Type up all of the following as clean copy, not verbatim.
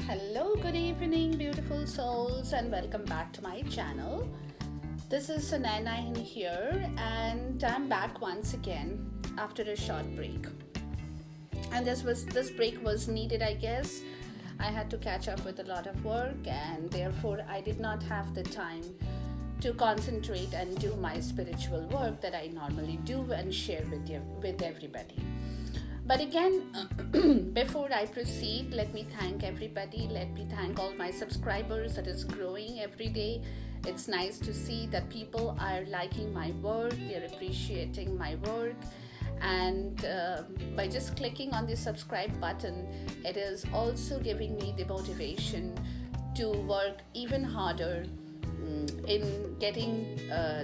Hello, good evening, beautiful souls, and welcome back to my channel. This is Sanana in here, and I'm back once again after a short break. And this break was needed, I guess. I had to catch up with a lot of work, and therefore I did not have the time to concentrate and do my spiritual work that I normally do and share with everybody. But again, before I proceed, let me thank everybody. Let me thank all my subscribers that is growing every day. It's nice to see that people are liking my work, they're appreciating my work. And by just clicking on the subscribe button, it is also giving me the motivation to work even harder in getting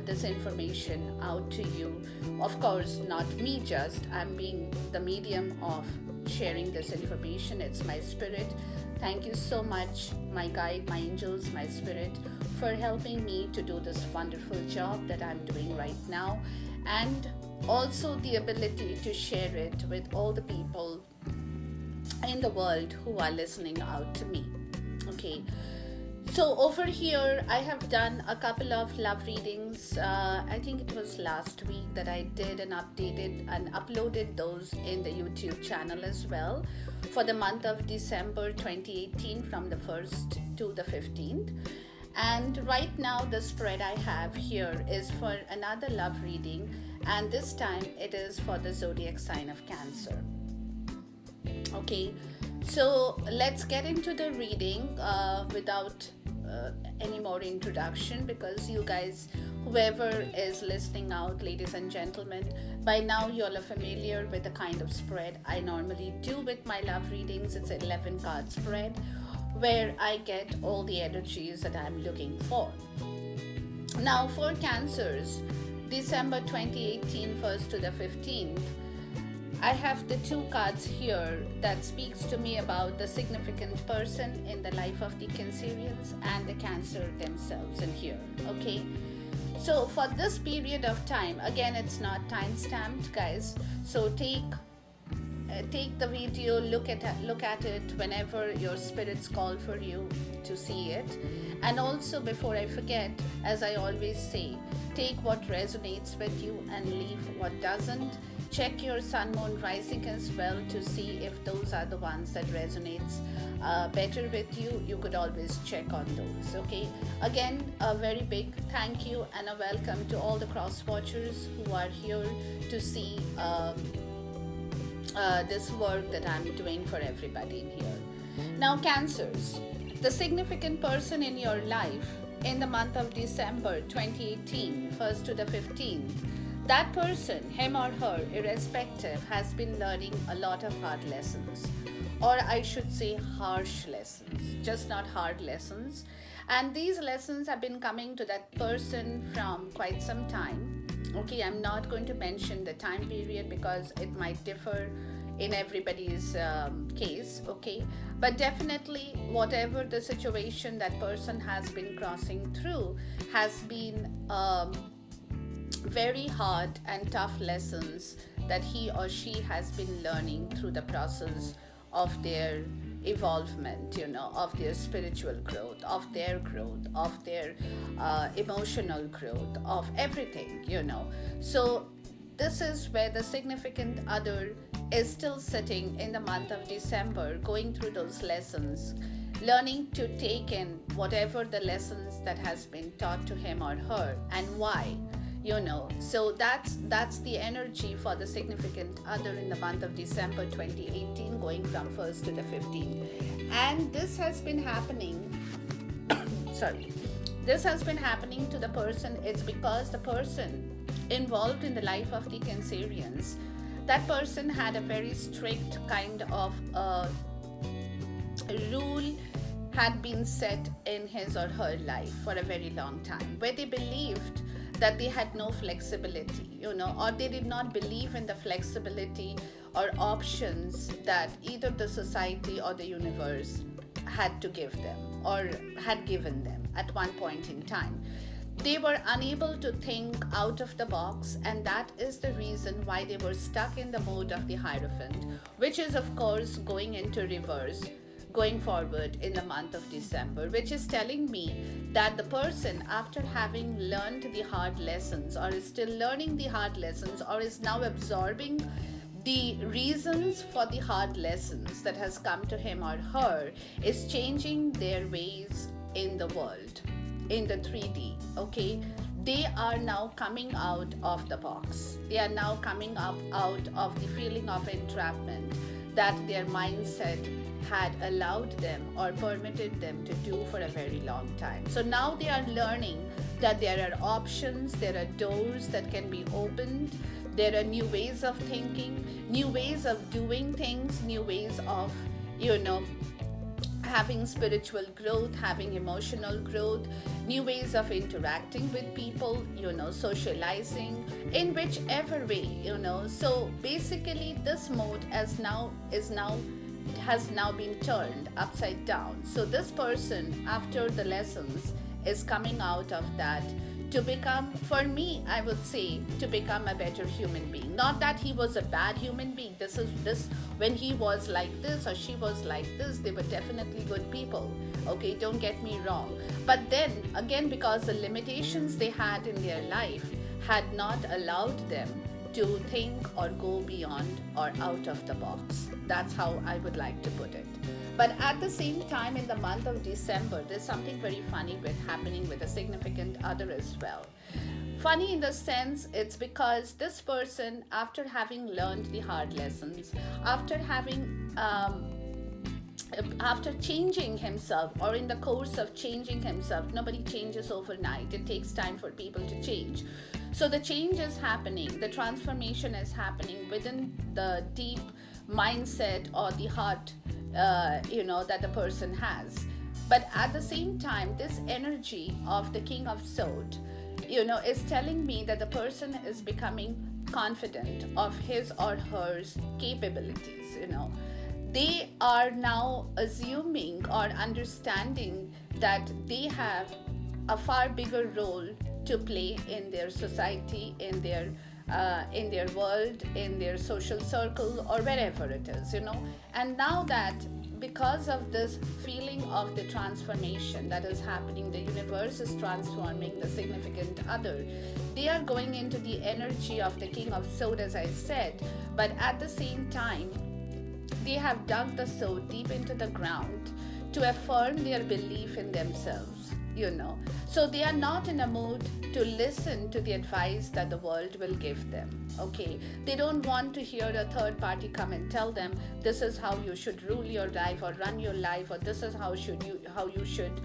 this information out to you. Of course, not me just, I'm being the medium of sharing this information. It's my spirit. Thank you so much, my guide, my angels, my spirit, for helping me to do this wonderful job that I'm doing right now, and also the ability to share it with all the people in the world who are listening out to me. Okay. So over here, I have done a couple of love readings. I think it was last week that I did and updated and uploaded those in the YouTube channel as well for the month of December 2018 from the 1st to the 15th. And right now the spread I have here is for another love reading, and this time it is for the zodiac sign of Cancer. Okay, so let's get into the reading without any more introduction, because you guys, whoever is listening out, ladies and gentlemen, by now you all are familiar with the kind of spread I normally do with my love readings. It's an 11 card spread where I get all the energies that I'm looking for. Now for Cancers, December 2018 1st to the 15th, I have the two cards here that speaks to me about the significant person in the life of the Cancerians and the Cancer themselves in here. Okay, so for this period of time, again, it's not time stamped, guys, so take the video, look at it whenever your spirits call for you to see it. And also, before I forget, as I always say, take what resonates with you and leave what doesn't. Check your sun, moon, rising as well to see if those are the ones that resonates better with you. You could always check on those. Okay, again, a very big thank you and a welcome to all the cross watchers who are here to see this work that I'm doing for everybody in here. Now Cancers, the significant person in your life in the month of December 2018 1st to the 15th, that person, him or her, irrespective, has been learning a lot of hard lessons, or I should say harsh lessons, just not hard lessons. And these lessons have been coming to that person from quite some time. Okay, I'm not going to mention the time period because it might differ in everybody's case. Okay, but definitely whatever the situation that person has been crossing through has been very hard and tough lessons that he or she has been learning through the process of their evolvement, of their spiritual growth, of their emotional growth, of everything. So this is where the significant other is still sitting in the month of December, going through those lessons, learning to take in whatever the lessons that has been taught to him or her and why. So that's the energy for the significant other in the month of December 2018, going from 1st to the 15th. And this has been happening this has been happening to the person. It's because the person involved in the life of the Cancerians, that person had a very strict kind of rule had been set in his or her life for a very long time, where they believed that they had no flexibility, or they did not believe in the flexibility or options that either the society or the universe had to give them or had given them at one point in time. They were unable to think out of the box, and that is the reason why they were stuck in the mode of the Hierophant, which is of course going into reverse, going forward in the month of December, which is telling me that the person, after having learned the hard lessons, or is still learning the hard lessons, or is now absorbing the reasons for the hard lessons that has come to him or her, is changing their ways in the world, in the 3D. Okay, they are now coming out of the box. They are now coming up out of the feeling of entrapment that their mindset had allowed them or permitted them to do for a very long time. So now they are learning that there are options, there are doors that can be opened, there are new ways of thinking, new ways of doing things, new ways of, having spiritual growth, having emotional growth, new ways of interacting with people, socializing in whichever way. So basically this mode has now been turned upside down. So this person, after the lessons, is coming out of that to become, for me, I would say, to become a better human being. Not that he was a bad human being. This when he was like this or she was like this, they were definitely good people. Okay, don't get me wrong. But then again, because the limitations they had in their life had not allowed them to think or go beyond or out of the box. That's how I would like to put it. But at the same time, in the month of December, there's something very funny happening with a significant other as well. Funny in the sense, it's because this person, after having learned the hard lessons, after changing himself, or in the course of changing himself, nobody changes overnight. It takes time for people to change. So the change is happening, the transformation is happening within the deep mindset or the heart, that the person has. But at the same time, this energy of the King of Swords, is telling me that the person is becoming confident of his or her capabilities. They are now assuming or understanding that they have a far bigger role to play in their society, in their world, in their social circle, or wherever it is. And now that, because of this feeling of the transformation that is happening, the universe is transforming the significant other. They are going into the energy of the King of Swords, as I said, but at the same time, they have dug the sword deep into the ground to affirm their belief in themselves. So they are not in a mood to listen to the advice that the world will give them. Okay, they don't want to hear a third party come and tell them this is how you should rule your life or run your life, or this is how you should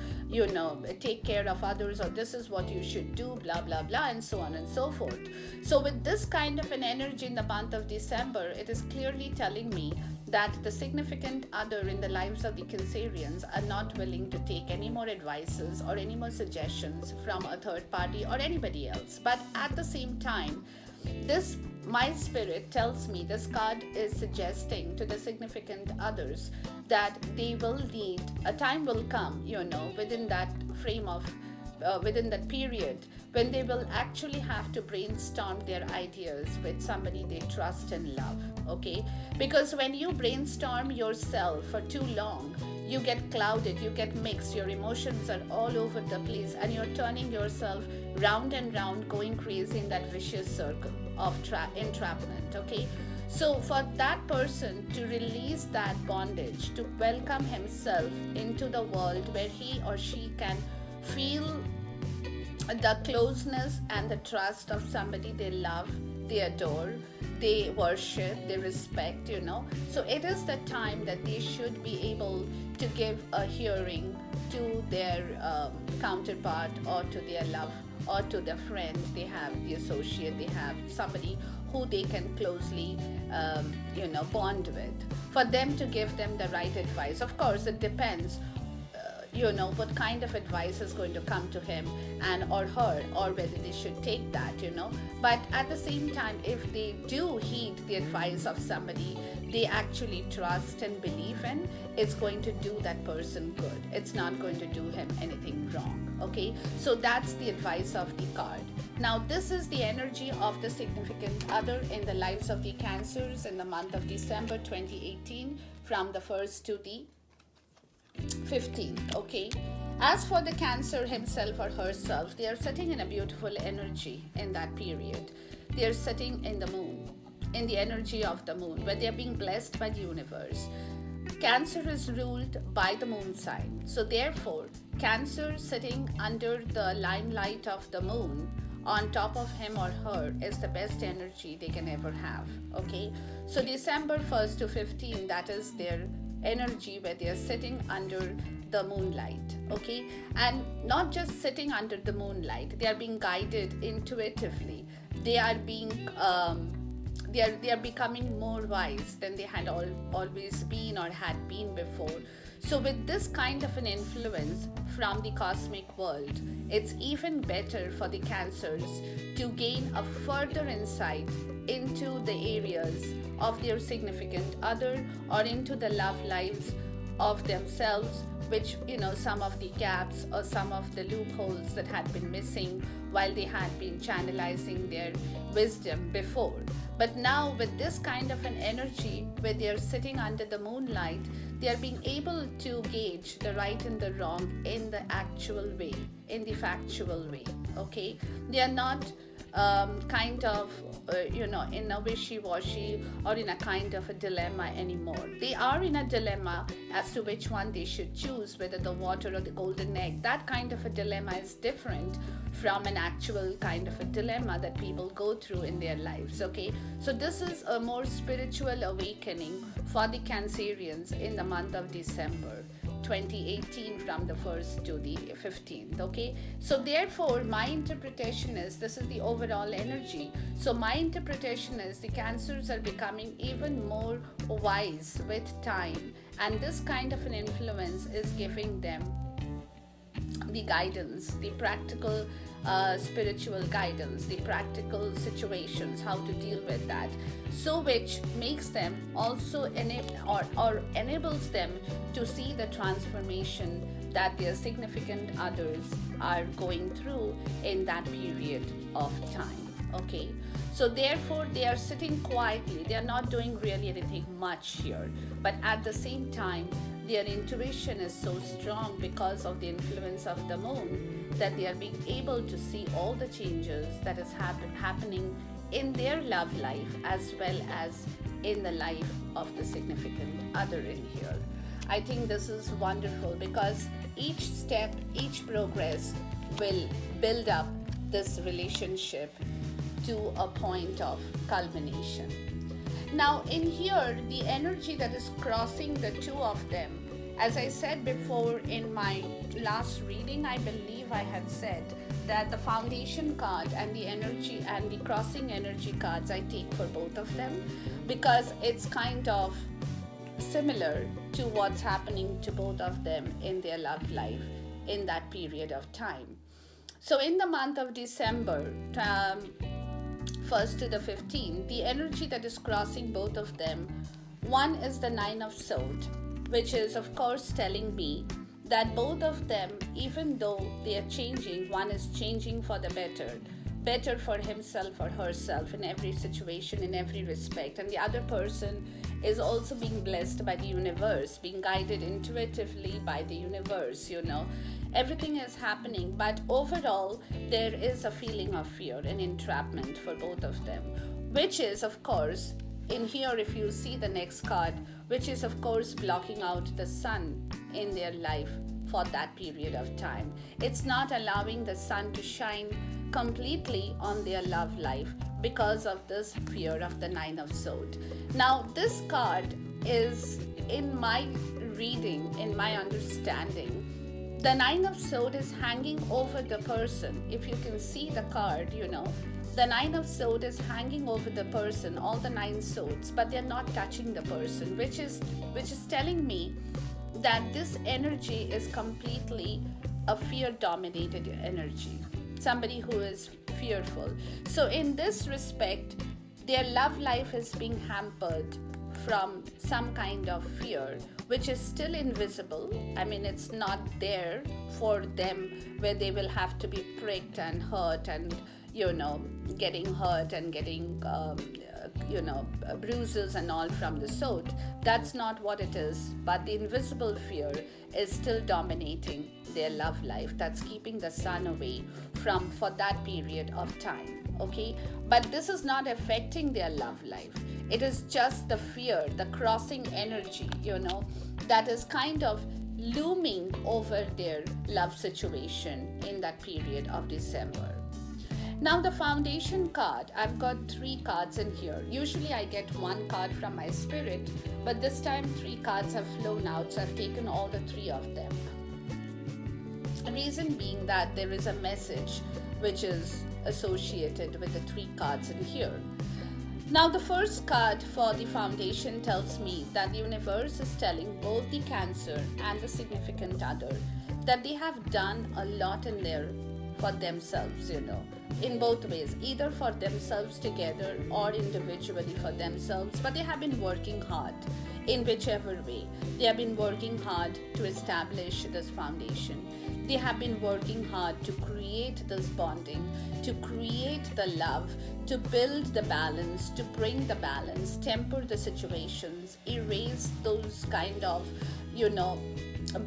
take care of others, or this is what you should do, blah blah blah, and so on and so forth. So with this kind of an energy in the month of December, it is clearly telling me that the significant other in the lives of the Cancerians are not willing to take any more advices or any more suggestions from a third party or anybody else. But at the same time, my spirit tells me, this card is suggesting to the significant others that they will need, a time will come, within that frame of within that period, when they will actually have to brainstorm their ideas with somebody they trust and love. Okay, because when you brainstorm yourself for too long, you get clouded, you get mixed, your emotions are all over the place, and you're turning yourself round and round, going crazy in that vicious circle of entrapment. Okay, so for that person to release that bondage, to welcome himself into the world where he or she can feel the closeness and the trust of somebody they love, they adore, they worship, they respect, So it is the time that they should be able to give a hearing to their counterpart, or to their love, or to the friend they have, the associate they have, somebody who they can closely bond with, for them to give them the right advice. Of course, it depends what kind of advice is going to come to him and or her, or whether they should take that. But at the same time, if they do heed the advice of somebody they actually trust and believe in, it's going to do that person good. It's not going to do him anything wrong. Okay, so that's the advice of the card. Now, this is the energy of the significant other in the lives of the Cancers in the month of December 2018, from the 1st to the 15th, okay? As for the Cancer himself or herself, they are sitting in a beautiful energy in that period. They are sitting in the moon, in the energy of the moon, where they are being blessed by the universe. Cancer is ruled by the moon sign. So, therefore, Cancer sitting under the limelight of the moon on top of him or her is the best energy they can ever have. Okay, so December 1st to 15th, that is their energy where they are sitting under the moonlight. Okay, and not just sitting under the moonlight, they are being guided intuitively. They are being they are becoming more wise than they had always been or had been before. So with this kind of an influence from the cosmic world, it's even better for the Cancers to gain a further insight into the areas of their significant other or into the love lives of themselves, which, some of the gaps or some of the loopholes that had been missing while they had been channelizing their wisdom before. But now, with this kind of an energy where they are sitting under the moonlight, they are being able to gauge the right and the wrong in the actual way, in the factual way. Okay, they are not in a wishy-washy or in a kind of a dilemma anymore. They are in a dilemma as to which one they should choose, whether the water or the golden egg. That kind of a dilemma is different from an actual kind of a dilemma that people go through in their lives. Okay, so this is a more spiritual awakening for the Cancerians in the month of December 2018, from the 1st to the 15th. Okay, so therefore my interpretation is, this is the overall energy. So my interpretation is the Cancers are becoming even more wise with time, and this kind of an influence is giving them the guidance, the practical spiritual guidance, the practical situations, how to deal with that. So which makes them also enables them to see the transformation that their significant others are going through in that period of time. Okay, so therefore they are sitting quietly, they are not doing really anything much here, but at the same time their intuition is so strong because of the influence of the moon that they are being able to see all the changes that is happening in their love life as well as in the life of the significant other in here. I think this is wonderful because each step, each progress will build up this relationship to a point of culmination. Now, in here, the energy that is crossing the two of them, as I said before in my last reading, I believe I had said that the foundation card and the energy and the crossing energy cards I take for both of them because it's kind of similar to what's happening to both of them in their love life in that period of time. So in the month of December, 1st to the 15th, the energy that is crossing both of them, one is the Nine of Swords, which is of course telling me that both of them, even though they are changing, one is changing for the better for himself or herself in every situation, in every respect, and the other person is also being blessed by the universe, being guided intuitively by the universe. Everything is happening, but overall there is a feeling of fear and entrapment for both of them, which is of course in here, if you see the next card, which is of course blocking out the sun in their life for that period of time. It's not allowing the sun to shine completely on their love life because of this fear of the Nine of Swords. Now, this card is, in my reading, in my understanding, the Nine of Swords is hanging over the person. If you can see the card, the Nine of Swords is hanging over the person, all the 9 swords, but they're not touching the person, which is telling me that this energy is completely a fear-dominated energy, somebody who is fearful. So in this respect, their love life is being hampered from some kind of fear, which is still invisible. I mean, it's not there for them where they will have to be pricked and hurt and getting hurt and getting bruises and all from the sword. That's not what it is, but the invisible fear is still dominating their love life. That's keeping the sun away from for that period of time. Okay, but this is not affecting their love life. It is just the fear, the crossing energy, that is kind of looming over their love situation in that period of December. Now, the foundation card, I've got 3 cards in here. Usually I get 1 card from my spirit, but this time 3 cards have flown out, so I've taken all the 3 of them. The reason being that there is a message which is associated with the 3 cards in here. Now, the first card for the foundation tells me that the universe is telling both the Cancer and the significant other that they have done a lot in there for themselves, in both ways, either for themselves together or individually for themselves, but they have been working hard in whichever way. They have been working hard to establish this foundation. They have been working hard to create this bonding, to create the love, to build the balance, to bring the balance, temper the situations, erase those kind of,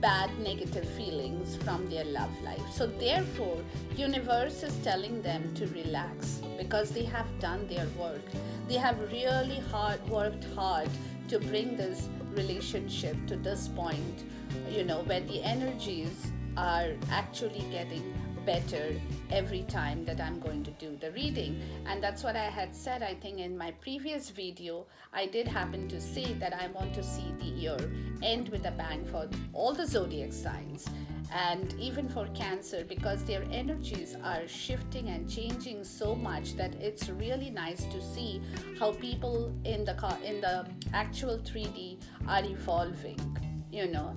bad negative feelings from their love life. So therefore, universe is telling them to relax because they have done their work. They have really worked hard to bring this relationship to this point, where the energies are actually getting better every time that I'm going to do the reading. And that's what I had said, I think, in my previous video. I did happen to say that I want to see the year end with a bang for all the zodiac signs, and even for Cancer, because their energies are shifting and changing so much that it's really nice to see how people in the actual 3D are evolving,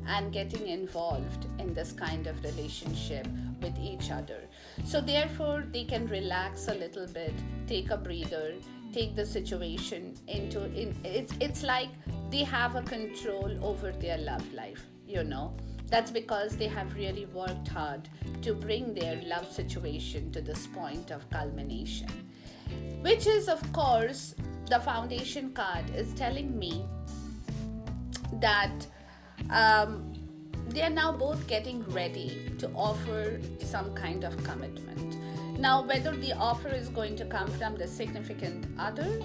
and getting involved in this kind of relationship with each other. So therefore, they can relax a little bit, take a breather, take the situation it's like they have a control over their love life. That's because they have really worked hard to bring their love situation to this point of culmination, which is, of course, the foundation card is telling me that they are now both getting ready to offer some kind of commitment. Now, whether the offer is going to come from the significant other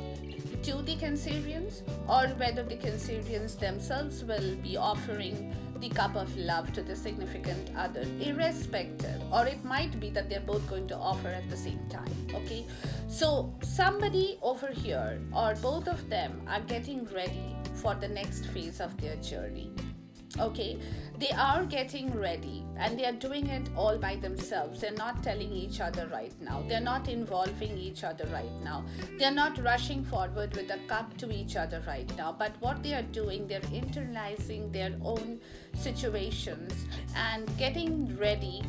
to the Cancerians, or whether the Cancerians themselves will be offering the cup of love to the significant other, irrespective, or it might be that they're both going to offer at the same time. Okay, so somebody over here or both of them are getting ready for the next phase of their journey. Okay, they are getting ready and they are doing it all by themselves. They're not telling each other right now. They're not involving each other right now. They're not rushing forward with a cup to each other right now. But what they are doing, they're internalizing their own situations and getting ready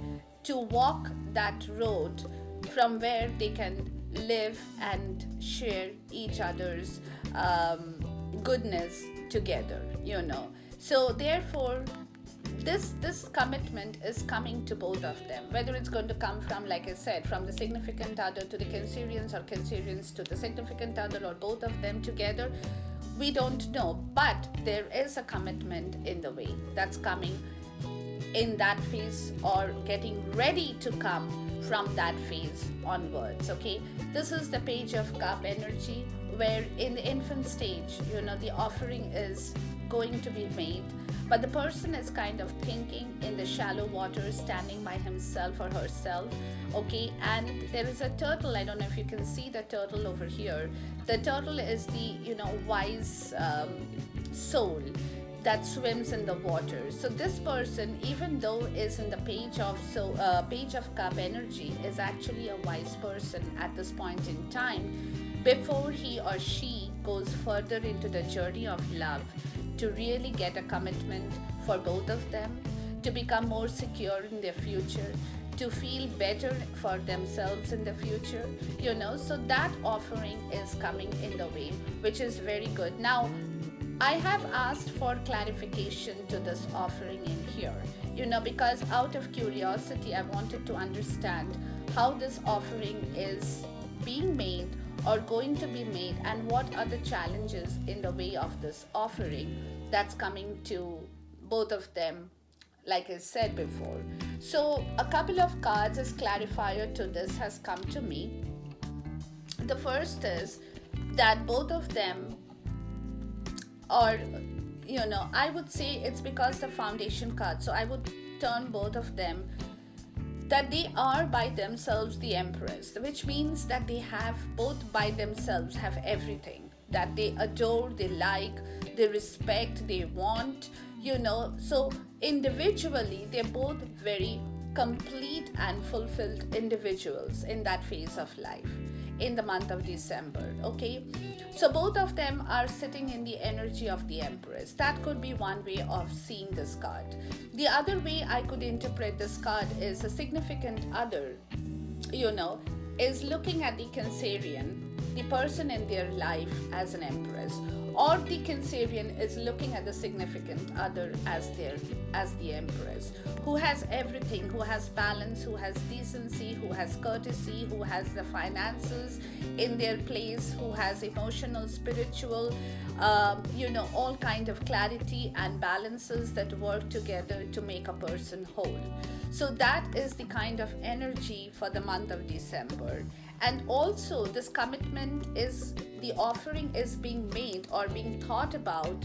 to walk that road from where they can live and share each other's goodness together, So therefore, this commitment is coming to both of them. Whether it's going to come from, like I said, from the significant other to the Cancerians, or Cancerians to the significant other, or both of them together, we don't know. But there is a commitment in the way that's coming in that phase, or getting ready to come from that phase onwards. Okay, this is the Page of Cup energy, where in the infant stage, the offering is going to be made, but the person is kind of thinking in the shallow water, standing by himself or herself. Okay, and there is a turtle. I don't know if you can see the turtle over here. The turtle is the wise soul that swims in the water. So this person, even though is in the Page of Cup energy, is actually a wise person at this point in time, before he or she goes further into the journey of love, to really get a commitment for both of them, to become more secure in their future, to feel better for themselves in the future, so that offering is coming in the way, which is very good. Now, I have asked for clarification to this offering in here, because out of curiosity, I wanted to understand how this offering is being made, or going to be made, and what are the challenges in the way of this offering that's coming to both of them, like I said before. So a couple of cards as clarifier to this has come to me. The first is that both of them are, I would say it's because the foundation card, so I would turn both of them, that they are by themselves the empress, which means that they have both by themselves have everything that they adore, they like, they respect, they want, so individually they're both very complete and fulfilled individuals in that phase of life in the month of December. Okay, so both of them are sitting in the energy of the empress. That could be one way of seeing this card. The other way I could interpret this card is a significant other, is looking at the Cancerian, the person in their life, as an empress, or the Cancerian is looking at the significant other as the empress, who has everything, who has balance, who has decency, who has courtesy, who has the finances in their place, who has emotional, spiritual, all kind of clarity and balances that work together to make a person whole. So that is the kind of energy for the month of December. And also this commitment is, the offering is being made or being thought about,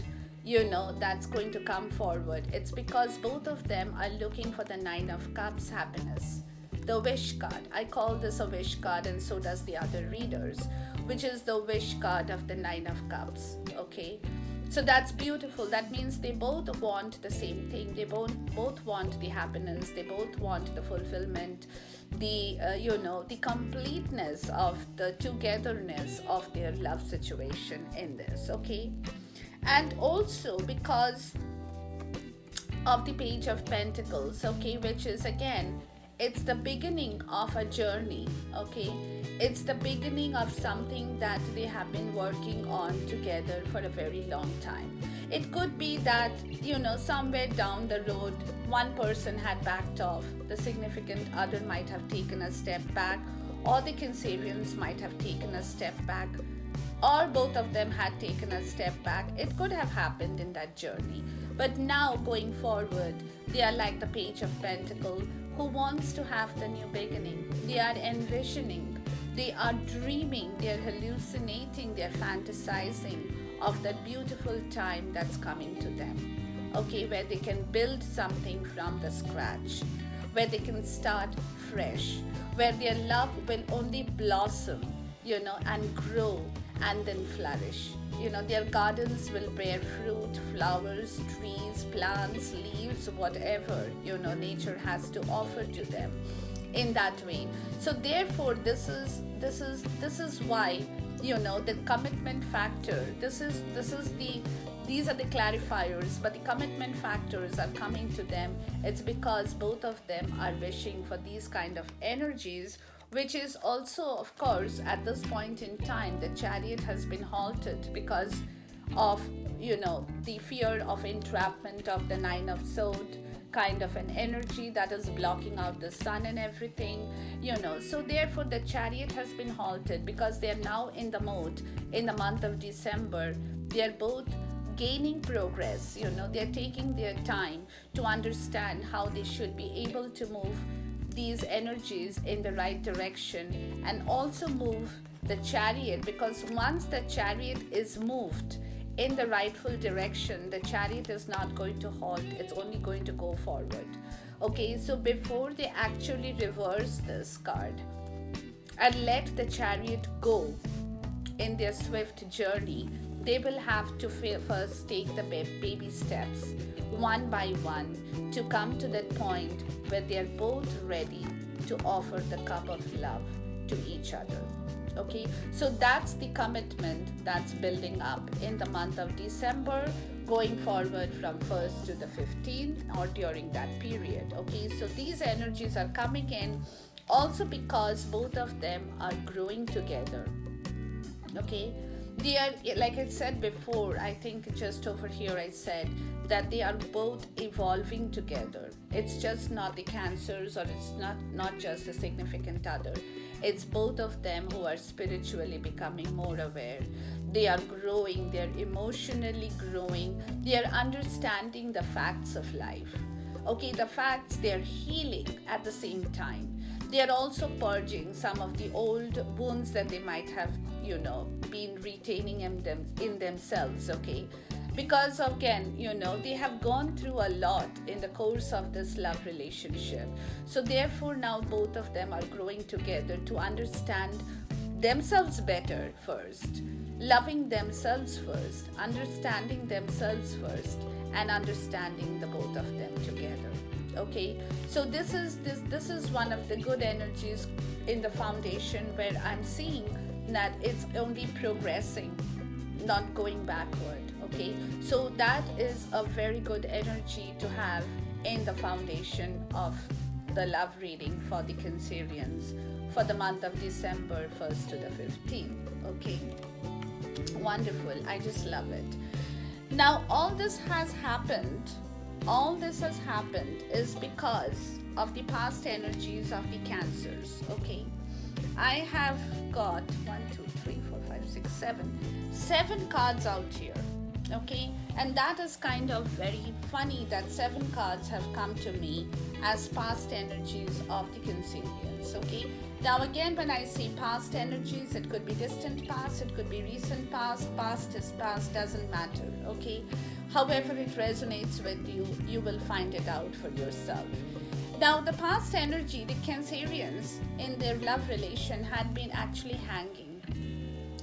that's going to come forward. It's because both of them are looking for the Nine of Cups happiness, the wish card. I call this a wish card, and so does the other readers, which is the wish card of the Nine of Cups. Okay, so that's beautiful. That means they both want the same thing. They both want the happiness. They both want the fulfillment, the the completeness of the togetherness of their love situation in this. Okay, and also because of the Page of Pentacles, okay, which is again, it's the beginning of a journey. Okay, it's the beginning of something that they have been working on together for a very long time. It could be that, somewhere down the road, one person had backed off, the significant other might have taken a step back, or the Cancerians might have taken a step back, or both of them had taken a step back. It could have happened in that journey. But now going forward, they are like the Page of Pentacles, who wants to have the new beginning. They are envisioning, they are dreaming, they are hallucinating, they are fantasizing of that beautiful time that's coming to them. Okay, where they can build something from the scratch, where they can start fresh, where their love will only blossom, and grow and then flourish. Their gardens will bear fruit, flowers, trees, plants, leaves, whatever, nature has to offer to them in that way. So therefore, this is why, the commitment factor, these are the clarifiers, but the commitment factors are coming to them. It's because both of them are wishing for these kind of energies, which is also, of course, at this point in time, the Chariot has been halted because of, the fear of entrapment of the Nine of Swords, kind of an energy that is blocking out the sun and everything, So therefore, the Chariot has been halted because they are now in the mode, in the month of December, they are both gaining progress, they're taking their time to understand how they should be able to move these energies in the right direction, and also move the Chariot, because once the Chariot is moved in the rightful direction, the Chariot is not going to halt, it's only going to go forward. Okay, so before they actually reverse this card and let the Chariot go in their swift journey, they will have to first take the baby steps one by one to come to that point where they are both ready to offer the cup of love to each other. Okay, so that's the commitment that's building up in the month of December, going forward from 1st to the 15th, or during that period. Okay, so these energies are coming in also because both of them are growing together. Okay, they are, like I said before, I think just over here I said that they are both evolving together. It's just not the cancers, or it's not just the significant other. It's both of them who are spiritually becoming more aware. They are growing, they're emotionally growing, they are understanding the facts of life. Okay, the facts, they're healing at the same time. They are also purging some of the old wounds that they might have, been retaining in themselves, okay? Because again, they have gone through a lot in the course of this love relationship. So therefore now both of them are growing together to understand themselves better first, loving themselves first, understanding themselves first, and understanding the both of them together. Okay, so this is one of the good energies in the foundation, where I'm seeing that it's only progressing, not going backward. Okay, so that is a very good energy to have in the foundation of the love reading for the Cancerians for the month of December 1st to the 15th. Okay, wonderful. I just love it. Now all this has happened is because of the past energies of the Cancers. Okay, I have got 1 2 3 4 5 6 7 cards out here. Okay, and that is kind of very funny that 7 cards have come to me as past energies of the Cancerians. Okay, now again, when I say past energies, it could be distant past, it could be recent past. Past is past, doesn't matter. Okay, however it resonates with you, you will find it out for yourself. Now the past energy, the Cancerians in their love relation had been actually hanging.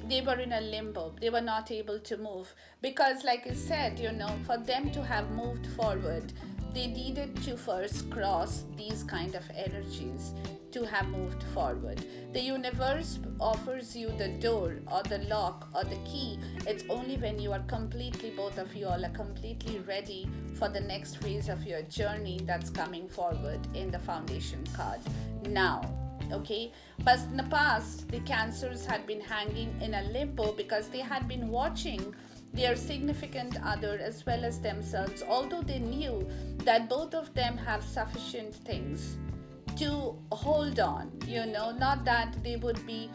They were in a limbo. They were not able to move because, like I said, for them to have moved forward, they needed to first cross these kind of energies to have moved forward. The universe offers you the door or the lock or the key. It's only when you are completely, both of you all are completely ready for the next phase of your journey that's coming forward in the foundation card now. Okay, but in the past, the Cancers had been hanging in a limbo because they had been watching their significant other as well as themselves, although they knew that both of them have sufficient things to hold on, not that they would be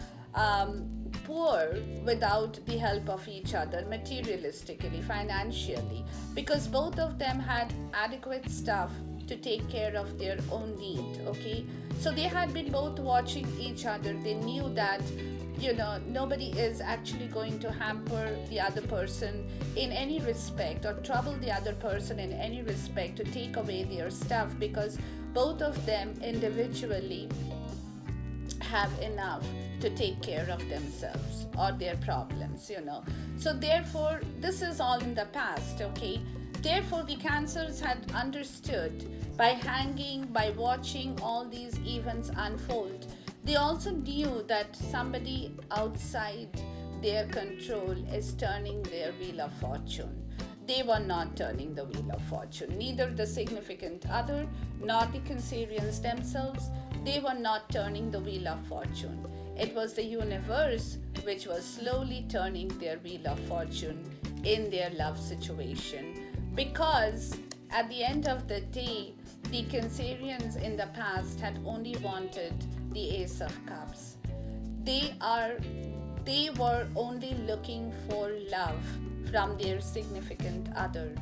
poor without the help of each other materialistically, financially, because both of them had adequate stuff to take care of their own need. Okay, so they had been both watching each other. They knew that nobody is actually going to hamper the other person in any respect or trouble the other person in any respect to take away their stuff, because both of them individually have enough to take care of themselves or their problems. So therefore this is all in the past. Okay, therefore the Cancers had understood by hanging, by watching all these events unfold. They also knew that somebody outside their control is turning their wheel of fortune. They were not turning the wheel of fortune. Neither the significant other nor the Cancerians themselves, they were not turning the wheel of fortune. It was the universe which was slowly turning their wheel of fortune in their love situation. Because at the end of the day, the Cancerians in the past had only wanted the Ace of Cups. They were only looking for love from their significant other.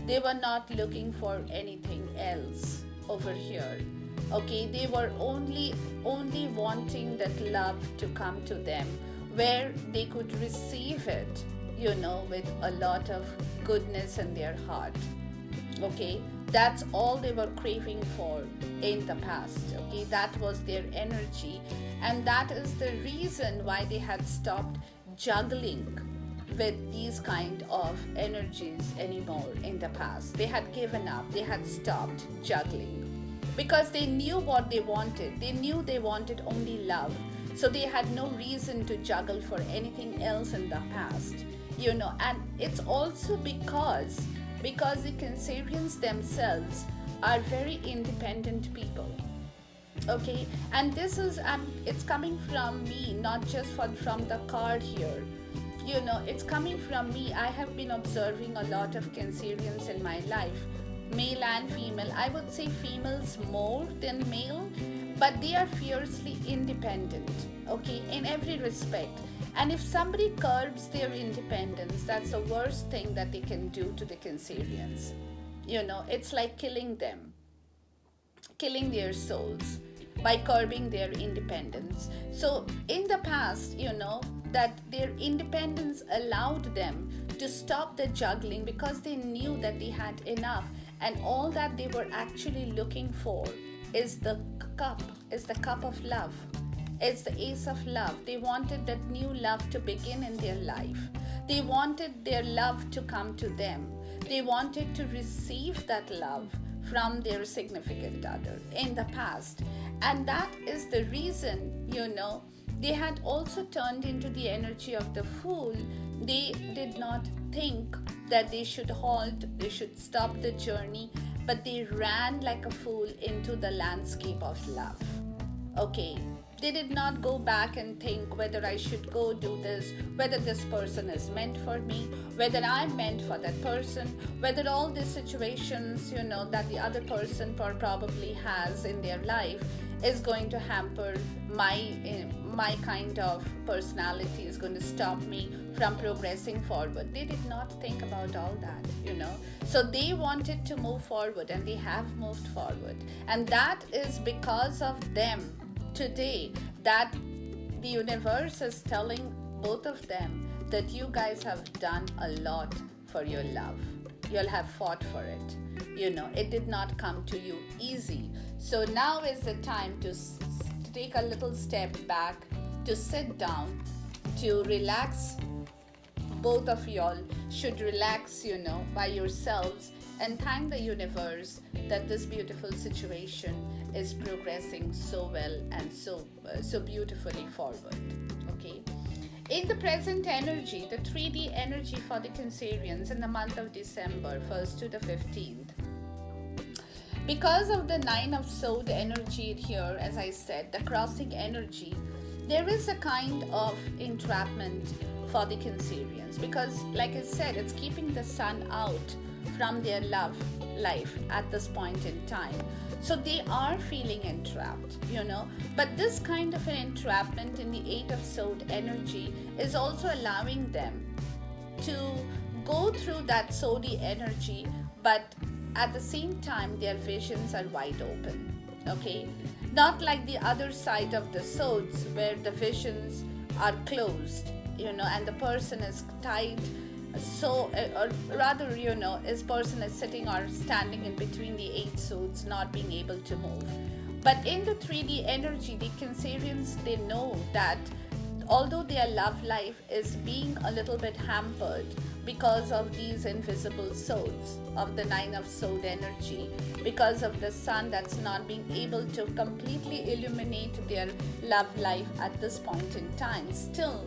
They were not looking for anything else over here. Okay, they were only wanting that love to come to them, where they could receive it, with a lot of goodness in their heart. Okay, that's all they were craving for in the past. Okay, that was their energy, and that is the reason why they had stopped juggling with these kind of energies anymore in the past. They had given up, they had stopped juggling because they knew what they wanted. They knew they wanted only love, so they had no reason to juggle for anything else in the past. And it's also because the Cancerians themselves are very independent people. Okay, and this is it's coming from me, not just from the card here. It's coming from me. I have been observing a lot of Cancerians in my life male and female. I would say females more than male, but they are fiercely independent, okay, in every respect. And if somebody curbs their independence, that's the worst thing that they can do to the Cancerians. It's like killing them, killing their souls by curbing their independence. So, in the past, that their independence allowed them to stop the juggling because they knew that they had enough, and all that they were actually looking for is the cup of love. It's the ace of love. They wanted that new love to begin in their life. They wanted their love to come to them. They wanted to receive that love from their significant other in the past. And that is the reason, they had also turned into the energy of the fool. They did not think that they should halt, they should stop the journey, but they ran like a fool into the landscape of love. Okay, they did not go back and think whether I should go do this, whether this person is meant for me, whether I'm meant for that person, whether all these situations, that the other person probably has in their life is going to hamper my kind of personality, is going to stop me from progressing forward. They did not think about all that. So they wanted to move forward, and they have moved forward. And that is because of them today that the universe is telling both of them that you guys have done a lot for your love. You'll have fought for it. It did not come to you easy. So now is the time to take a little step back, to sit down, to relax. Both of y'all should relax, by yourselves, and thank the universe that this beautiful situation is progressing so well and so beautifully forward. Okay. In the present energy, the 3D energy for the Cancerians in the month of December 1st to the 15th, because of the 9 of Sword energy here, as I said, the crossing energy, there is a kind of entrapment for the Cancerians, because like I said, it's keeping the sun out from their love life at this point in time. So they are feeling entrapped, But this kind of an entrapment in the 8 of Sword energy is also allowing them to go through that Swordy energy, but at the same time, their visions are wide open, okay? Not like the other side of the swords where the visions are closed, and the person is tied. So, or rather, this person is sitting or standing in between the 8 swords, not being able to move. But in the 3D energy, the Cancerians, they know that although their love life is being a little bit hampered because of these invisible souls of the 9 of Sword energy, because of the sun that's not being able to completely illuminate their love life at this point in time, still,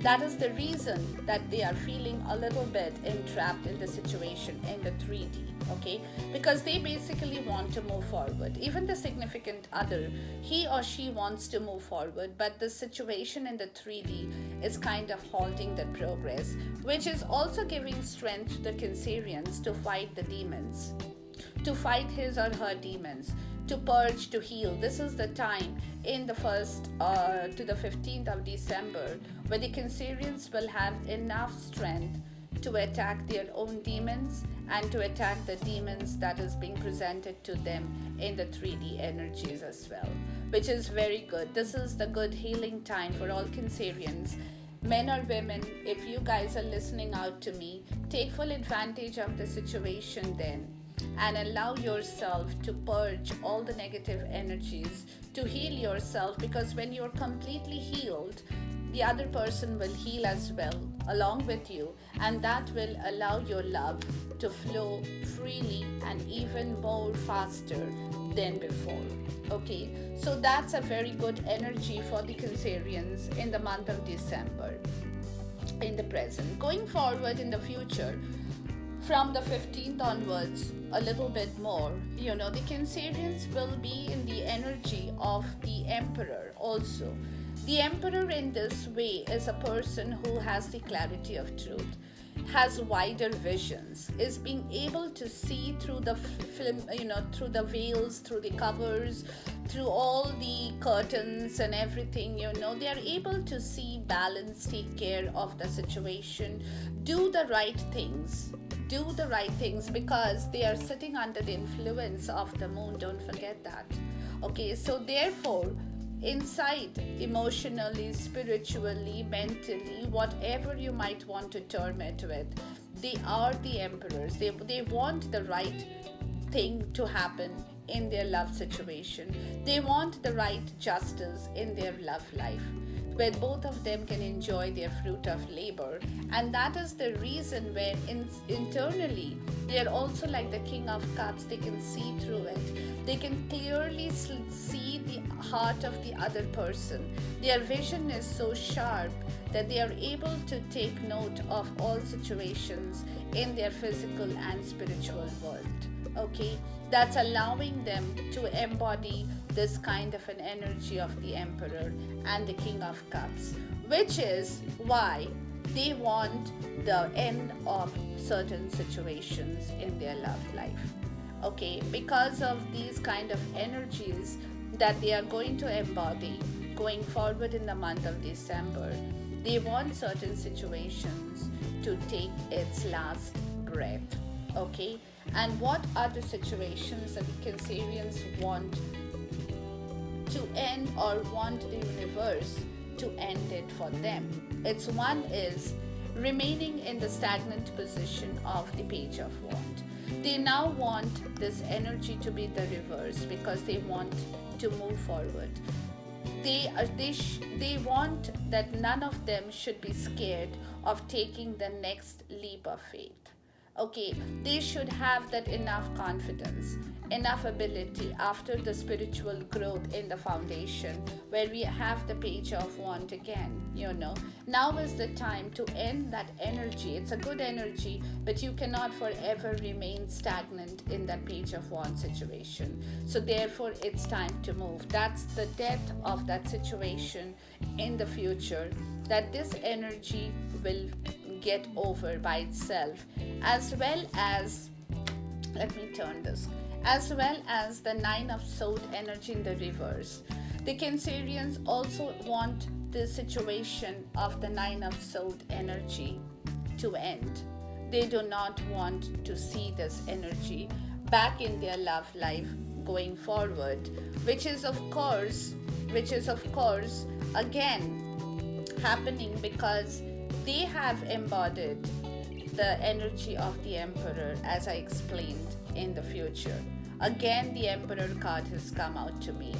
that is the reason that they are feeling a little bit entrapped in the situation in the 3D, okay? Because they basically want to move forward. Even the significant other, he or she wants to move forward, but the situation in the 3D is kind of halting the progress, which is also giving strength to the Cancerians to fight the demons, to fight his or her demons, to purge, to heal. This is the time in the 1st to the 15th of December where the Cancerians will have enough strength to attack their own demons and to attack the demons that is being presented to them in the 3D energies as well, which is very good. This is the good healing time for all Cancerians. Men or women, if you guys are listening out to me, take full advantage of the situation then, and allow yourself to purge all the negative energies, to heal yourself, because when you're completely healed, the other person will heal as well along with you, and that will allow your love to flow freely and even more faster than before. Okay, so that's a very good energy for the Cancerians in the month of December in the present. Going forward in the future, from the 15th onwards, a little bit more, the Cancerians will be in the energy of the Emperor also. The Emperor in this way is a person who has the clarity of truth. has wider visions, is being able to see through the film, through the veils, through the covers, through all the curtains and everything. They are able to see, balance, take care of the situation, do the right things. Do the right things because they are sitting under the influence of the moon. Don't forget that. Okay, so therefore, inside, emotionally, spiritually, mentally, whatever you might want to term it with, they are the emperors. They want the right thing to happen in their love situation. They want the right justice in their love life, where both of them can enjoy their fruit of labor. And that is the reason where internally they are also like the King of Cups. They can see through it. They can clearly see the heart of the other person. Their vision is so sharp that they are able to take note of all situations in their physical and spiritual world. Okay, that's allowing them to embody this kind of an energy of the Emperor and the King of Cups, which is why they want the end of certain situations in their love life. Okay, because of these kind of energies that they are going to embody going forward in the month of December, they want certain situations to take its last breath. Okay, and what are the situations that the Cancerians want to end, or want the universe to end it for them? It's one is remaining in the stagnant position of the Page of Wands. They now want this energy to be the reverse because they want to move forward. They want that none of them should be scared of taking the next leap of faith. Okay, they should have that enough confidence, enough ability after the spiritual growth in the foundation, where we have the Page of Wands again. Now is the time to end that energy. It's a good energy, but you cannot forever remain stagnant in that Page of Wands situation. So therefore it's time to move. That's the death of that situation in the future, that this energy will get over by itself, as well as, let me turn this, as well as the Nine of Swords energy in the reverse. The Cancerians also want the situation of the Nine of Swords energy to end. They do not want to see this energy back in their love life going forward, which is of course again happening because they have embodied the energy of the Emperor, as I explained, in the future. Again, the Emperor card has come out to me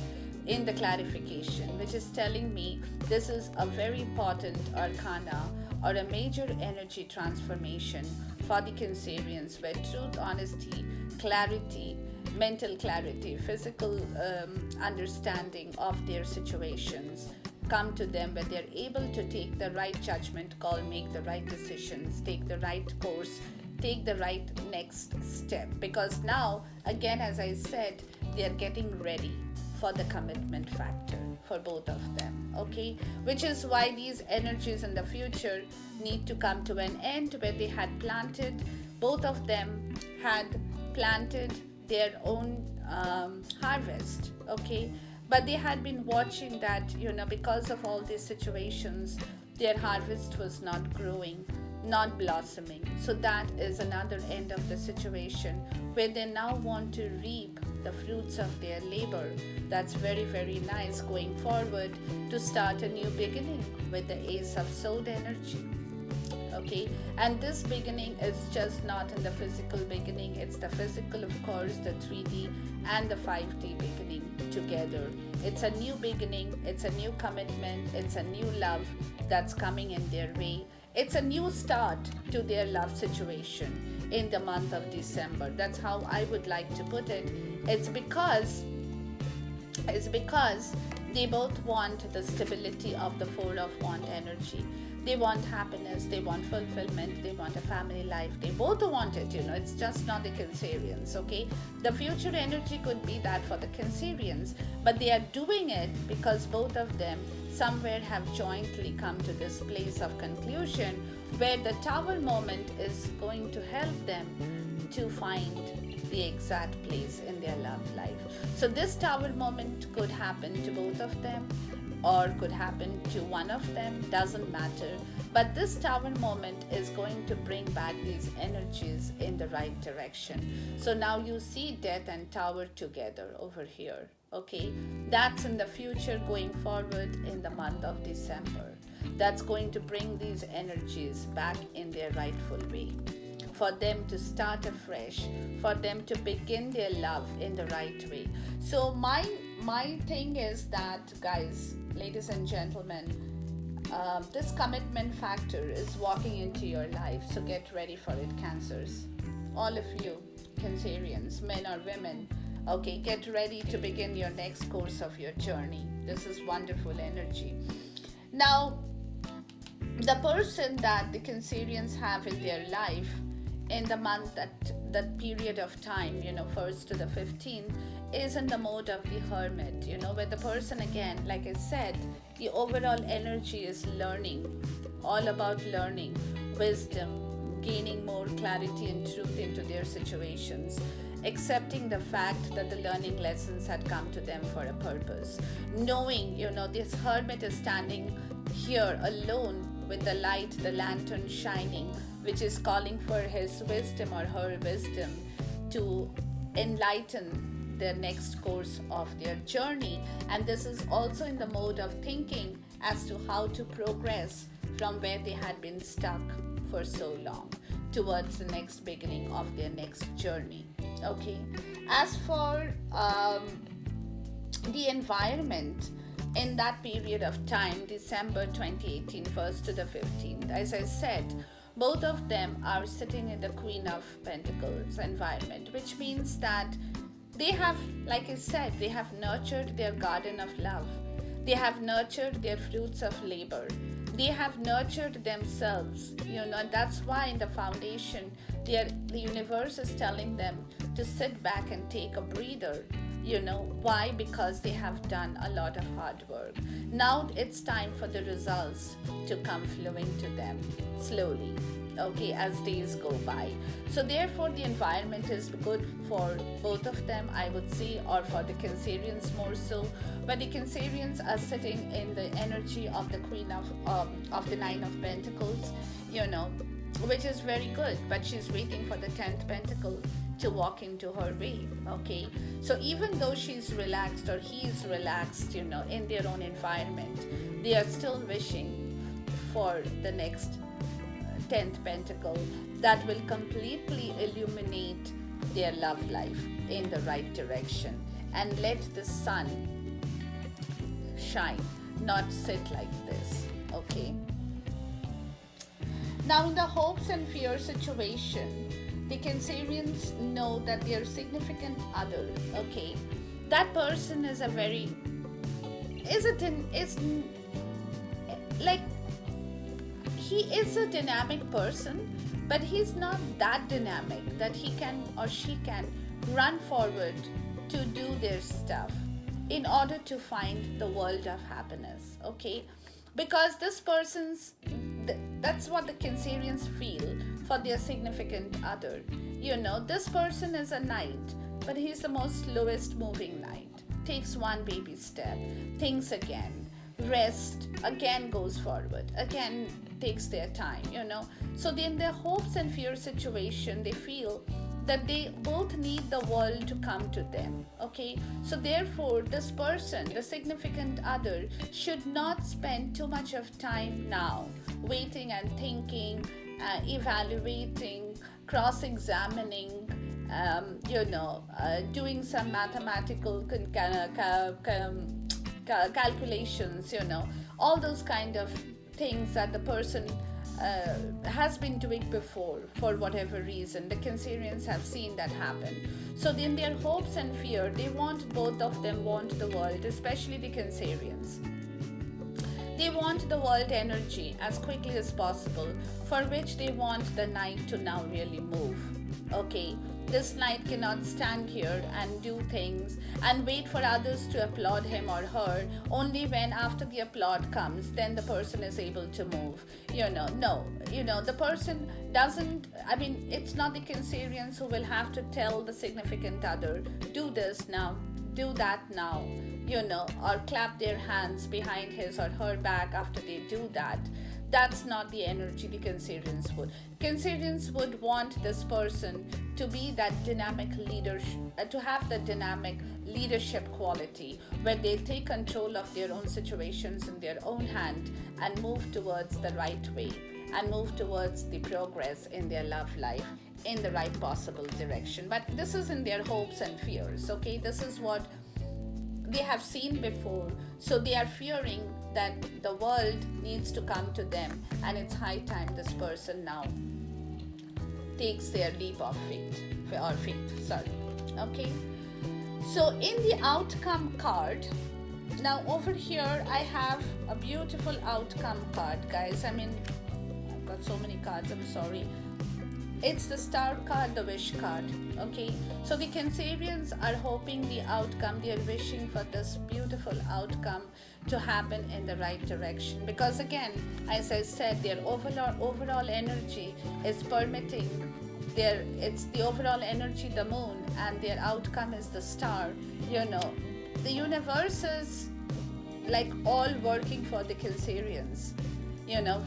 in the clarification, which is telling me this is a very important arcana or a major energy transformation for the Cancerians, where truth, honesty, clarity, mental clarity, physical understanding of their situations come to them, where they're able to take the right judgment call, make the right decisions, take the right course, take the right next step. Because now, again, as I said, they're getting ready for the commitment factor for both of them. Okay, which is why these energies in the future need to come to an end, where they had planted, both of them had planted their own harvest. Okay, but they had been watching that, because of all these situations, their harvest was not growing, not blossoming. So that is another end of the situation, where they now want to reap the fruits of their labor. That's very, very nice going forward to start a new beginning with the Ace of Swords energy. Okay, and this beginning is just not in the physical beginning, it's the physical, of course, the 3D and the 5D beginning together. It's a new beginning, it's a new commitment, it's a new love that's coming in their way. It's a new start to their love situation in the month of December. That's how I would like to put it. It's because they both want the stability of the Four of Wands energy. They want happiness, they want fulfillment, they want a family life. They both want it, it's just not the Cancerians, okay? The future energy could be that for the Cancerians, but they are doing it because both of them somewhere have jointly come to this place of conclusion where the tower moment is going to help them to find the exact place in their love life. So this tower moment could happen to both of them or could happen to one of them, doesn't matter. But this tower moment is going to bring back these energies in the right direction. So now you see death and tower together over here. Okay, that's in the future going forward in the month of December. That's going to bring these energies back in their rightful way, for them to start afresh, for them to begin their love in the right way. So my thing is that, guys, ladies and gentlemen, this commitment factor is walking into your life. So get ready for it, Cancers. All of you, Cancerians, men or women, okay, get ready to begin your next course of your journey. This is wonderful energy. Now, the person that the Cancerians have in their life in the month, that period of time, 1st to the 15th, is in the mode of the Hermit, where the person, again, like I said, the overall energy is learning, all about learning, wisdom, gaining more clarity and truth into their situations, accepting the fact that the learning lessons had come to them for a purpose, knowing, this Hermit is standing here alone with the light, the lantern shining, which is calling for his wisdom or her wisdom to enlighten their next course of their journey. And this is also in the mode of thinking as to how to progress from where they had been stuck for so long towards the next beginning of their next journey. Okay, as for the environment in that period of time, December 2018, 1st to the 15th, as I said, both of them are sitting in the Queen of Pentacles environment, which means that they have, like I said, they have nurtured their garden of love. They have nurtured their fruits of labor. They have nurtured themselves, and that's why in the foundation, the universe is telling them to sit back and take a breather. Why? Because they have done a lot of hard work. Now it's time for the results to come flowing to them slowly, okay, as days go by. So therefore the environment is good for both of them, I would say, or for the Cancerians more so. But the Cancerians are sitting in the energy of the Queen of the Nine of Pentacles, which is very good, but she's waiting for the 10th Pentacle to walk into her way. Okay, so even though she's relaxed or he's relaxed, in their own environment, they are still wishing for the next 10th Pentacle that will completely illuminate their love life in the right direction and let the sun shine, not sit like this. Okay, now in the hopes and fear situation, the Cancerians know that their significant other, okay, that person is he is a dynamic person, but he's not that dynamic that he can or she can run forward to do their stuff in order to find the world of happiness, okay? Because this person's, that's what the Cancerians feel for their significant other. This person is a knight, but he's the most slowest moving knight. Takes one baby step, thinks again, rest, again goes forward, again takes their time, So in their hopes and fear situation, they feel that they both need the world to come to them, okay? So therefore, this person, the significant other, should not spend too much of time now waiting and thinking, evaluating, cross-examining, doing some mathematical calculations, all those kind of things that the person has been doing before for whatever reason. The Cancerians have seen that happen. So in their hopes and fear, they both of them want the world, especially the Cancerians. They want the world energy as quickly as possible, for which they want the night to now really move. Okay, This knight cannot stand here and do things and wait for others to applaud him or her. Only when after the applaud comes, then the person is able to move. No, the person doesn't, I mean, it's not the Cancerians who will have to tell the significant other, do this now, do that now, or clap their hands behind his or her back after they do that. That's not the energy the Cancerians would. Cancerians would want this person to be that dynamic leader, to have the dynamic leadership quality where they take control of their own situations in their own hand and move towards the right way and move towards the progress in their love life in the right possible direction. But this is in their hopes and fears, okay? This is what they have seen before, so they are fearing that the world needs to come to them, and it's high time this person now takes their leap of faith, okay? So in the outcome card, now over here I have a beautiful outcome card, guys. I mean, I've got so many cards, I'm sorry. It's the star card, the wish card, okay? So the Cancerians are hoping the outcome, they are wishing for this beautiful outcome to happen in the right direction. Because again, as I said, their overall energy is permitting it's the overall energy, the moon, and their outcome is the star. The universe is like all working for the Cancerians,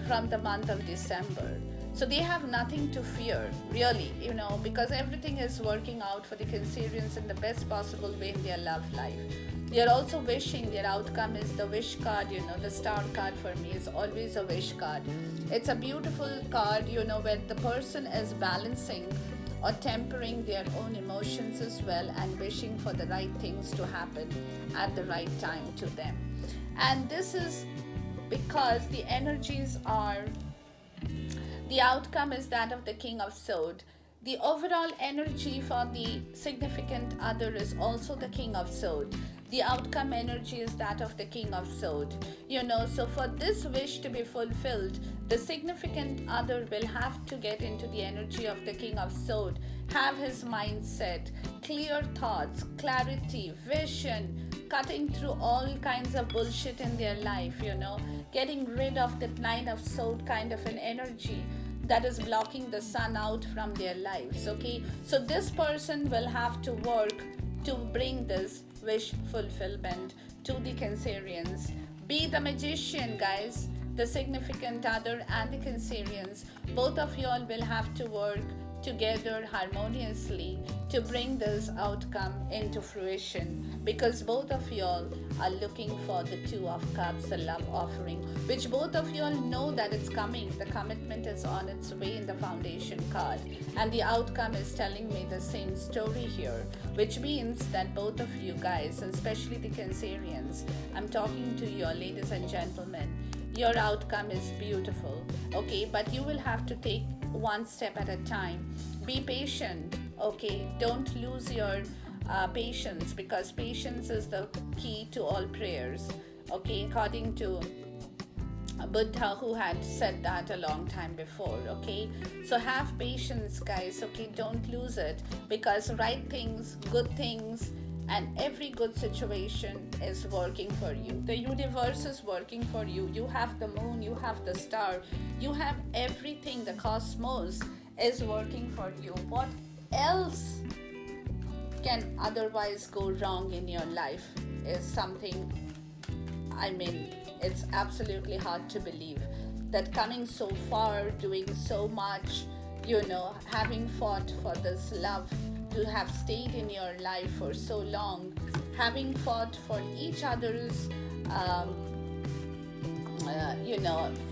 from the month of December. So they have nothing to fear, really, because everything is working out for the Cancerians in the best possible way in their love life. They are also wishing, their outcome is the wish card, the star card for me is always a wish card. It's a beautiful card, where the person is balancing or tempering their own emotions as well and wishing for the right things to happen at the right time to them. And this is because the energies are, the outcome is that of the King of Swords. The overall energy for the significant other is also the King of Swords. The outcome energy is that of the King of Swords. So for this wish to be fulfilled, the significant other will have to get into the energy of the King of Swords, have his mindset, clear thoughts, clarity, vision, cutting through all kinds of bullshit in their life, getting rid of the Nine of Swords kind of an energy that is blocking the sun out from their lives, okay? So this person will have to work to bring this wish fulfillment to the Cancerians. Be the magician, guys. The significant other and the Cancerians, both of you all will have to work together harmoniously to bring this outcome into fruition, because both of you all are looking for the Two of Cups, the love offering, which both of you all know that it's coming. The commitment is on its way in the foundation card, and the outcome is telling me the same story here, which means that both of you guys, and especially the Cancerians, I'm talking to you all, ladies and gentlemen, your outcome is beautiful, okay? But you will have to take one step at a time. Be patient, okay? Don't lose your patience, because patience is the key to all prayers, okay? According to Buddha, who had said that a long time before, okay? So have patience, guys, okay? Don't lose it, because right things, good things, and every good situation is working for you. The universe is working for you. You have the moon, you have the star, you have everything. The cosmos is working for you. What else can otherwise go wrong in your life is something, I mean, it's absolutely hard to believe that coming so far, doing so much, having fought for this love, to have stayed in your life for so long, having fought for each other's,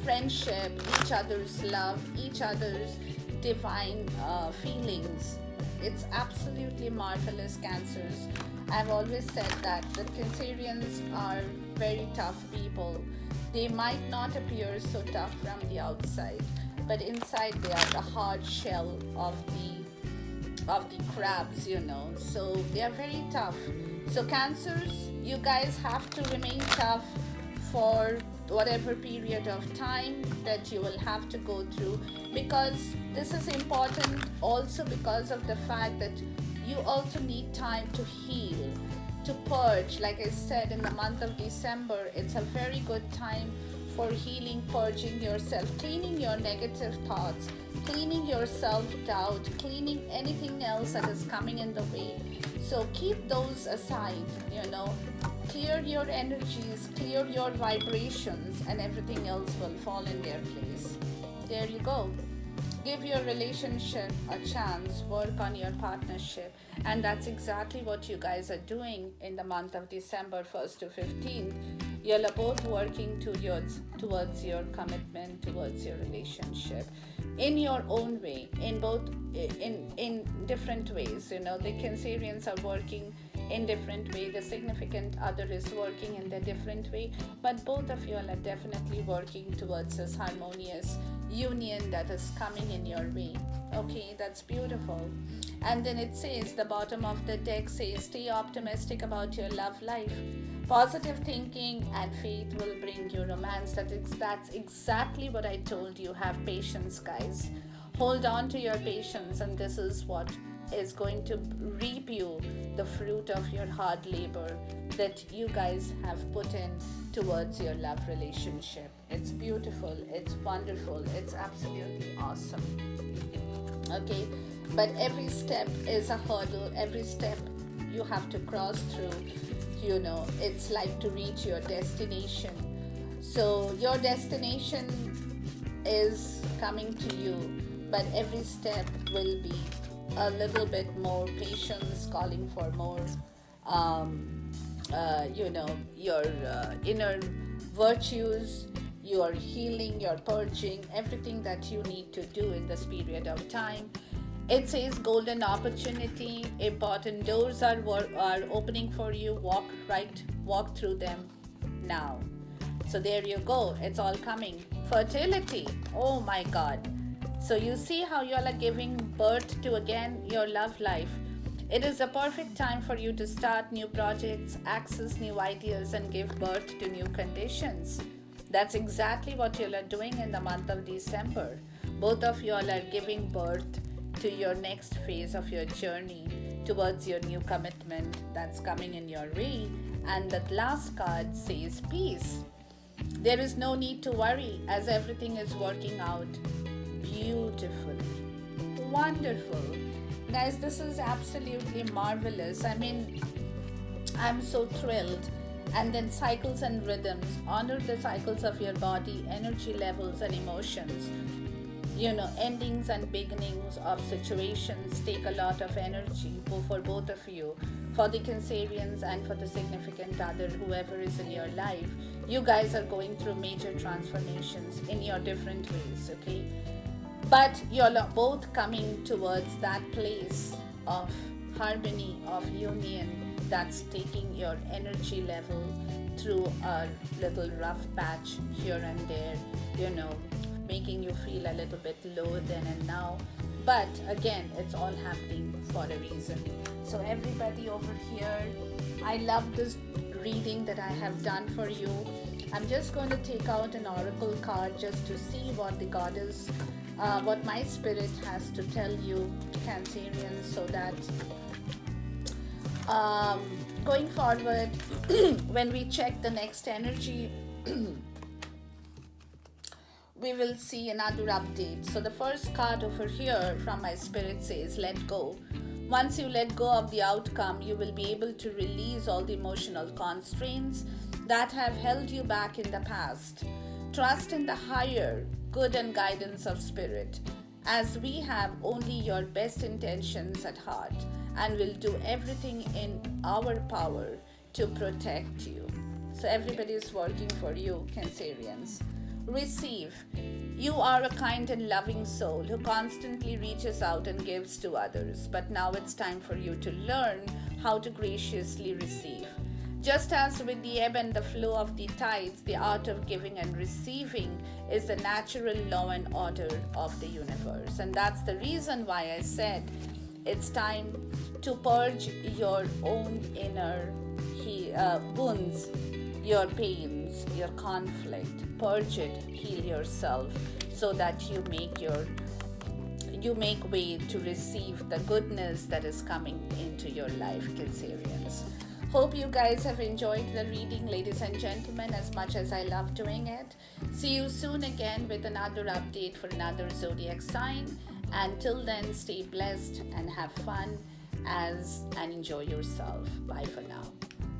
friendship, each other's love, each other's divine feelings. It's absolutely marvelous, Cancers. I've always said that the Cancerians are very tough people. They might not appear so tough from the outside, but inside they are the hard shell of the crabs, so they are very tough. So Cancers, you guys have to remain tough for whatever period of time that you will have to go through, because this is important also because of the fact that you also need time to heal, to purge. Like I said, in the month of December, it's a very good time for healing, purging yourself, cleaning your negative thoughts, cleaning your self doubt, cleaning anything else that is coming in the way. So keep those aside, clear your energies, clear your vibrations, and everything else will fall in their place. There you go. Give your relationship a chance, work on your partnership, and that's exactly what you guys are doing in the month of December 1st to 15th. You're both working towards your commitment, towards your relationship, in your own way, in both in different ways. The Cancerians are working in different way, the significant other is working in a different way, but both of you are definitely working towards this harmonious union that is coming in your way. Okay, that's beautiful. And then it says, the bottom of the deck says, stay optimistic about your love life. Positive thinking and faith will bring you romance. That's exactly what I told you. Have patience, guys. Hold on to your patience, and this is what is going to reap you the fruit of your hard labor that you guys have put in towards your love relationship. It's beautiful, it's wonderful, it's absolutely awesome. Okay, but every step is a hurdle, every step you have to cross through. It's like to reach your destination. So your destination is coming to you, but every step will be a little bit more patience, calling for more your inner virtues, your healing, your purging, everything that you need to do in this period of time. It says golden opportunity, important doors are opening for you. Walk through them now. So there you go, it's all coming. Fertility, oh my God. So you see how you all are giving birth to again your love life. It is a perfect time for you to start new projects, access new ideas, and give birth to new conditions. That's exactly what you all are doing in the month of December. Both of you all are giving birth to your next phase of your journey towards your new commitment that's coming in your way. And that last card says peace. There is no need to worry as everything is working out beautifully. Wonderful. Guys, this is absolutely marvelous. I mean, I'm so thrilled. And then cycles and rhythms. Honor the cycles of your body, energy levels, and emotions. Endings and beginnings of situations take a lot of energy for both of you, for the Cancerians and for the significant other, whoever is in your life. You guys are going through major transformations in your different ways, okay? But you're both coming towards that place of harmony, of union, that's taking your energy level through a little rough patch here and there, making you feel a little bit low then and now. But again, it's all happening for a reason. So everybody over here, I love this reading that I have done for you. I'm just going to take out an oracle card just to see what the goddess, what my spirit has to tell you, Cancerians, so that going forward, when we check the next energy, we will see another update. So the first card over here from my spirit says, let go. Once you let go of the outcome, you will be able to release all the emotional constraints that have held you back in the past. Trust in the higher good and guidance of spirit, as we have only your best intentions at heart and will do everything in our power to protect you. So everybody is working for you, Cancerians. Receive. You are a kind and loving soul who constantly reaches out and gives to others, but now it's time for you to learn how to graciously receive. Just as with the ebb and the flow of the tides, the art of giving and receiving is the natural law and order of the universe. And that's the reason why I said it's time to purge your own inner wounds your pains, your conflict, purge it, heal yourself, so that you make way to receive the goodness that is coming into your life, Cancerians. Hope you guys have enjoyed the reading, ladies and gentlemen, as much as I love doing it. See you soon again with another update for another zodiac sign. Until then, stay blessed and have fun and enjoy yourself. Bye for now.